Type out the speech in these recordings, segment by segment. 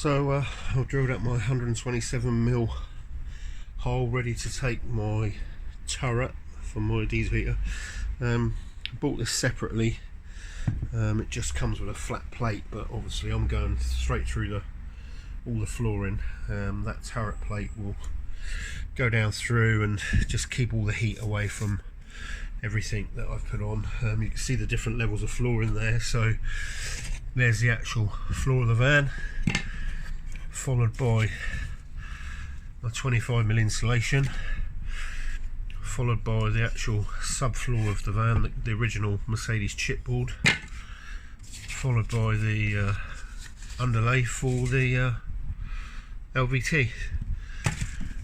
So I've drilled out my 127mm hole ready to take my turret from my diesel heater. Bought this separately. It just comes with a flat plate, but obviously I'm going straight through all the flooring. That turret plate will go down through and just keep all the heat away from everything that I've put on. You can see the different levels of flooring there. So there's the actual floor of the van, followed by my 25mm insulation, followed by the actual subfloor of the van, the original Mercedes chipboard, followed by the underlay for the LVT.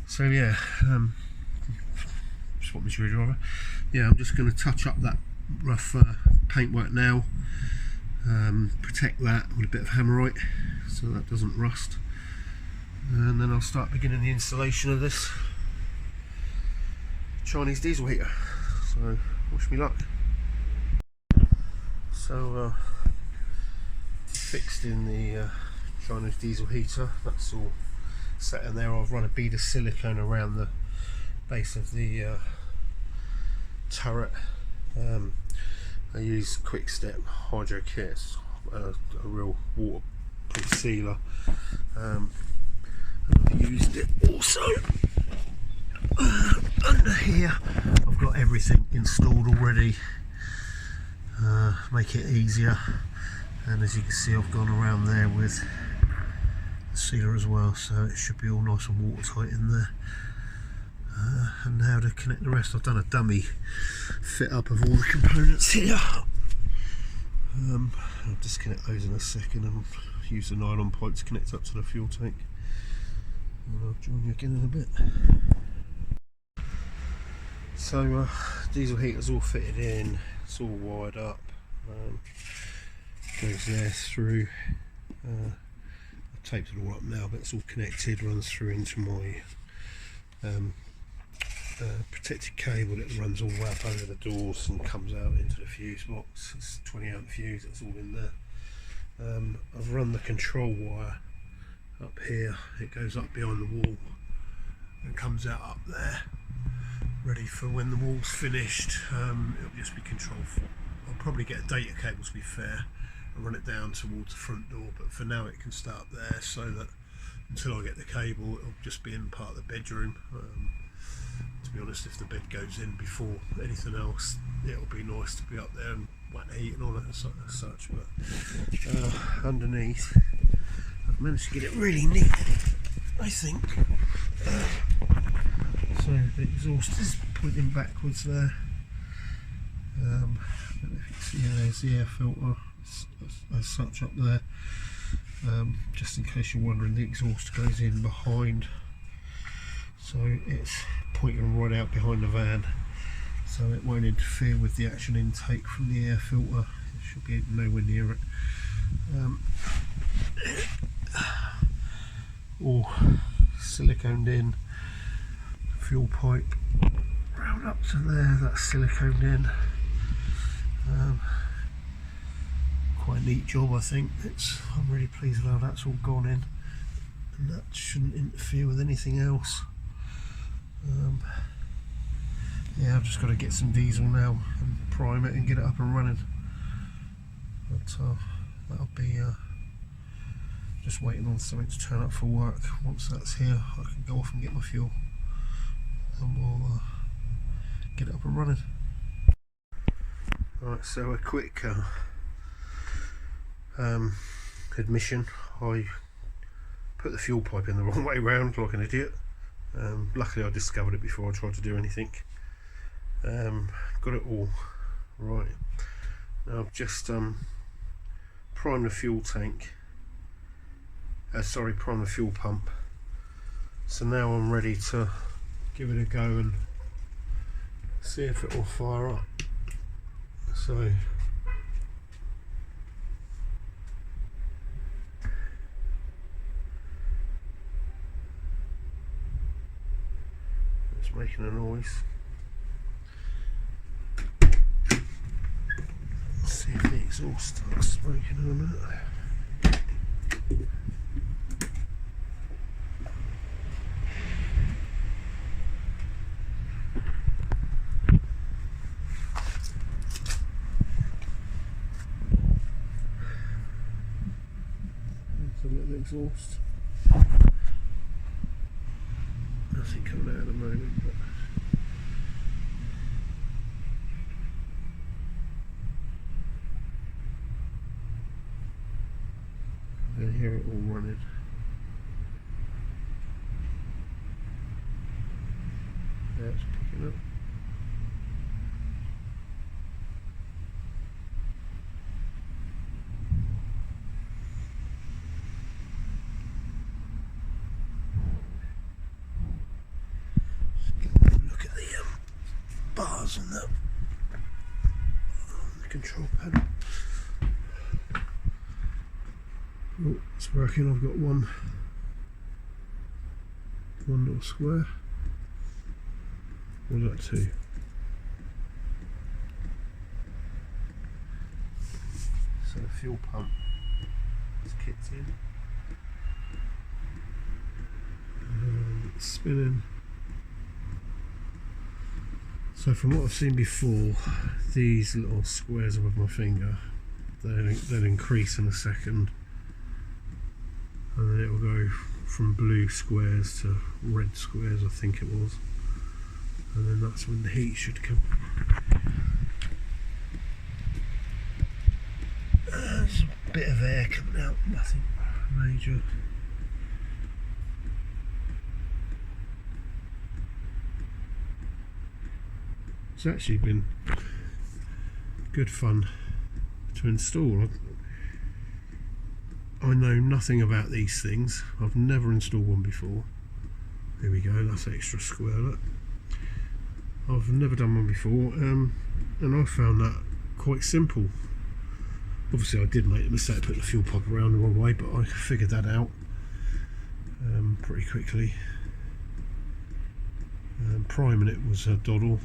So yeah, just want me screwdriver. Yeah, I'm just going to touch up that rough paintwork now, protect that with a bit of hammerite so that doesn't rust, and then I'll start beginning the installation of this Chinese diesel heater. So wish me luck. So fixed in the Chinese diesel heater, that's all set in there. I've run a bead of silicone around the base of the turret. I use Quick Step Hydro Kits, a real waterproof sealer. I've used it also under here. I've got everything installed already, make it easier, and as you can see I've gone around there with the sealer as well, so it should be all nice and watertight in there. And now to connect the rest, I've done a dummy fit up of all the components here. I'll disconnect those in a second and use the nylon pipe to connect up to the fuel tank, and I'll join you again in a bit. So diesel heater's all fitted in, it's all wired up, goes there through. I've taped it all up now, but it's all connected, runs through into my protected cable that runs all the way up over the doors and comes out into the fuse box. It's 20 amp fuse, it's all in there. I've run the control wire up here, it goes up behind the wall and comes out up there, ready for when the wall's finished. It'll just be control. I'll probably get a data cable, to be fair, and run it down towards the front door, but for now it can start up there, so that until I get the cable it'll just be in part of the bedroom. To be honest, if the bed goes in before anything else, it'll be nice to be up there and whack the heat and all that as such. But underneath, I've managed to get it really neat, I think. So the exhaust is pointing backwards there. I don't know if you can see, there's the air filter as such up there. Just in case you're wondering, the exhaust goes in behind, so it's pointing right out behind the van, so it won't interfere with the actual intake from the air filter. It should be nowhere near it. All siliconed in, fuel pipe round up to there, that's siliconed in. Quite a neat job, I think. I'm really pleased with how that's all gone in, and that shouldn't interfere with anything else. Yeah, I've just got to get some diesel now and prime it and get it up and running. But that'll be just waiting on something to turn up for work. Once that's here, I can go off and get my fuel, and we'll get it up and running. Right, so a quick admission: I put the fuel pipe in the wrong way round like an idiot. Luckily I discovered it before I tried to do anything. Got it all right. Now I've just primed the fuel tank, prime the fuel pump. So now I'm ready to give it a go and see if it will fire up. So it's making a noise. Let's see if the exhaust starts smoking in a minute. have a look at the exhaust. Nothing coming out at the moment, but I can hear it all running. Yeah, it's picking up. Look at the bars on the control panel. Oh, it's working. I've got one little square. Or is that two? So the fuel pump is kicked in. It's spinning. So from what I've seen before, these little squares above my finger, they'll increase in a second, and then it will go from blue squares to red squares, I think it was, and then that's when the heat should come. There's a bit of air coming out, nothing major. It's actually been good fun to install. I know nothing about these things. I've never installed one before. Here we go, that's extra square. Look. I've never done one before, and I found that quite simple. Obviously I did make the mistake of putting the fuel pump around the wrong way, but I figured that out pretty quickly. Priming it was a doddle.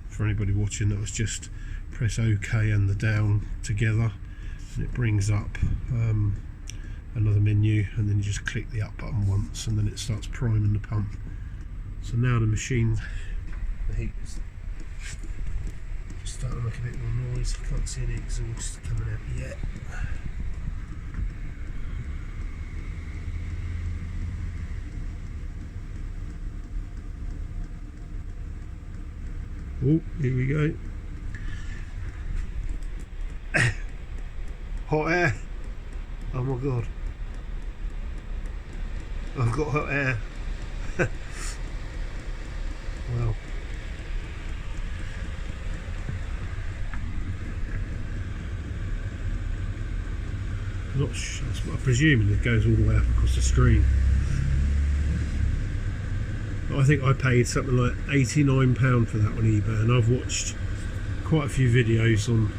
For anybody watching, that was just press OK and the down together, and it brings up another menu, and then you just click the up button once and then it starts priming the pump. So now the machine, the heat is just starting to make a bit more noise. I can't see any exhaust coming out yet. Oh, here we go. Hot air. Oh my god. I've got hot air. Wow. I'm presuming it goes all the way up across the screen. I think I paid something like £89 for that on eBay, and I've watched quite a few videos on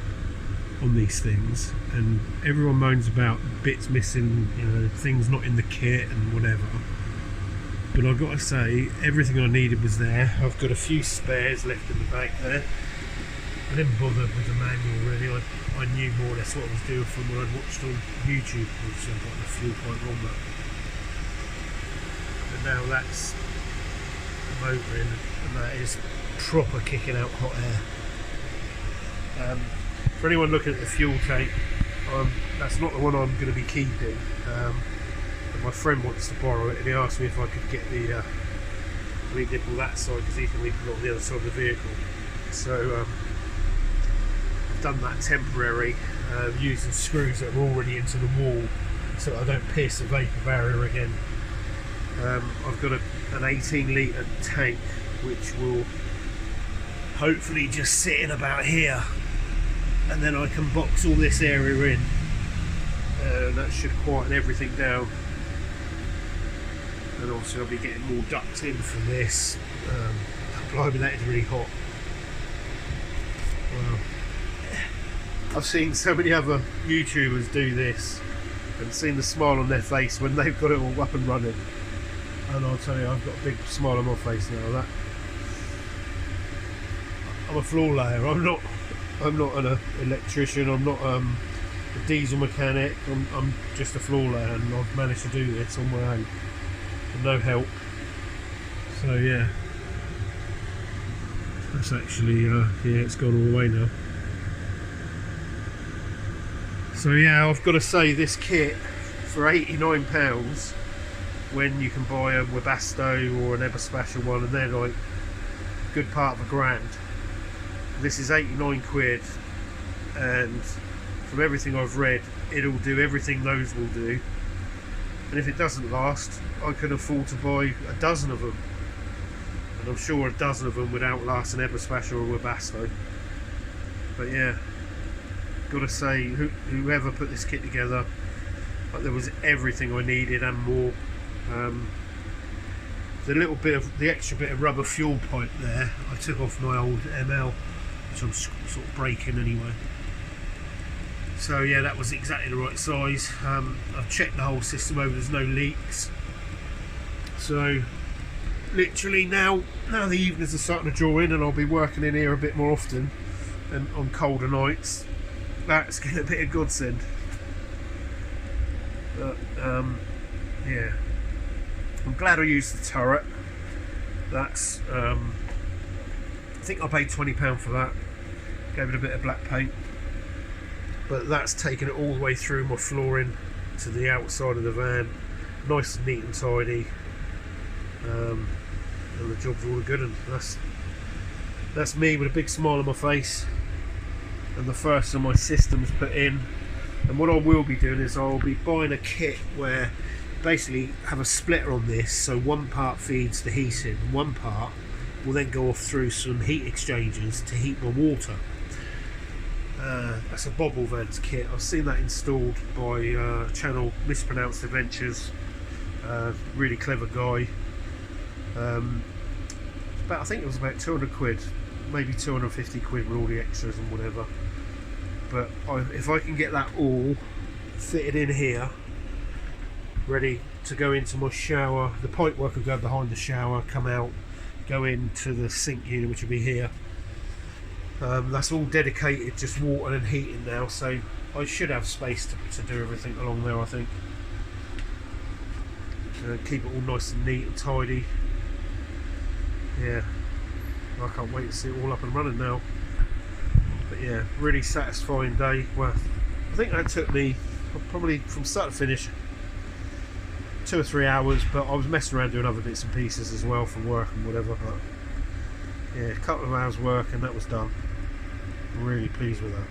these things, and everyone moans about bits missing, you know, things not in the kit and whatever. But I've got to say, everything I needed was there. I've got a few spares left in the back there. I didn't bother with the manual really. I knew more or less what I was doing from what I'd watched on YouTube. Obviously I've got the fuel quite wrong, but now that's motor in, and that is proper kicking out hot air. For anyone looking at the fuel tank, that's not the one I'm going to be keeping. But my friend wants to borrow it, and he asked me if I could get the lead nipple that side, because he can leave it on the other side of the vehicle. So I've done that temporary, using screws that are already into the wall, so that I don't pierce the vapour barrier again. I've got an 18 litre tank, which will hopefully just sit in about here, and then I can box all this area in, and that should quieten everything down. And also I'll be getting more ducts in from this. Blimey, that is really hot. Wow. I've seen so many other YouTubers do this and seen the smile on their face when they've got it all up and running. And I'll tell you, I've got a big smile on my face now. I'm a floor layer. I'm not an electrician. I'm not a diesel mechanic. I'm just a floor layer, and I've managed to do this on my own with no help. So yeah, that's actually yeah, it's gone all the way now. So yeah, I've got to say, this kit for £89 when you can buy a Webasto or an Eberspachel one, and they're like a good part of £1,000. This is 89 quid, and from everything I've read, it'll do everything those will do. And if it doesn't last, I can afford to buy a dozen of them, and I'm sure a dozen of them would outlast an Eberspachel or a Webasto. But yeah, gotta say, whoever put this kit together, like, there was everything I needed and more. The extra bit of rubber fuel pipe there, I took off my old ML, which I'm sort of breaking anyway. So yeah, that was exactly the right size. I've checked the whole system over, there's no leaks. So literally now the evenings are starting to draw in, and I'll be working in here a bit more often, and on colder nights, that's going to be a godsend. But yeah, I'm glad I used the turret. That's I think I paid £20 for that. Gave it a bit of black paint, but that's taken it all the way through my flooring to the outside of the van, nice and neat and tidy, and the job's all good. And that's me with a big smile on my face, and the first of my systems put in. And what I will be doing is I'll be buying a kit where basically have a splitter on this, so one part feeds the heating, one part will then go off through some heat exchangers to heat my water. That's a Bobble Vents kit. I've seen that installed by a channel, Mispronounced Adventures, really clever guy. I think it was about 200 quid, maybe 250 quid with all the extras and whatever. But if I can get that all fitted in here, ready to go into my shower, the pipe work will go behind the shower, come out, go into the sink unit, which will be here. That's all dedicated, just water and heating now, so I should have space to do everything along there, I think. Keep it all nice and neat and tidy. Yeah, I can't wait to see it all up and running now. But yeah, really satisfying day. Well, I think that took me probably from start to finish 2 or 3 hours, but I was messing around doing other bits and pieces as well from work and whatever. But yeah, a couple of hours work and that was done. Really pleased with that.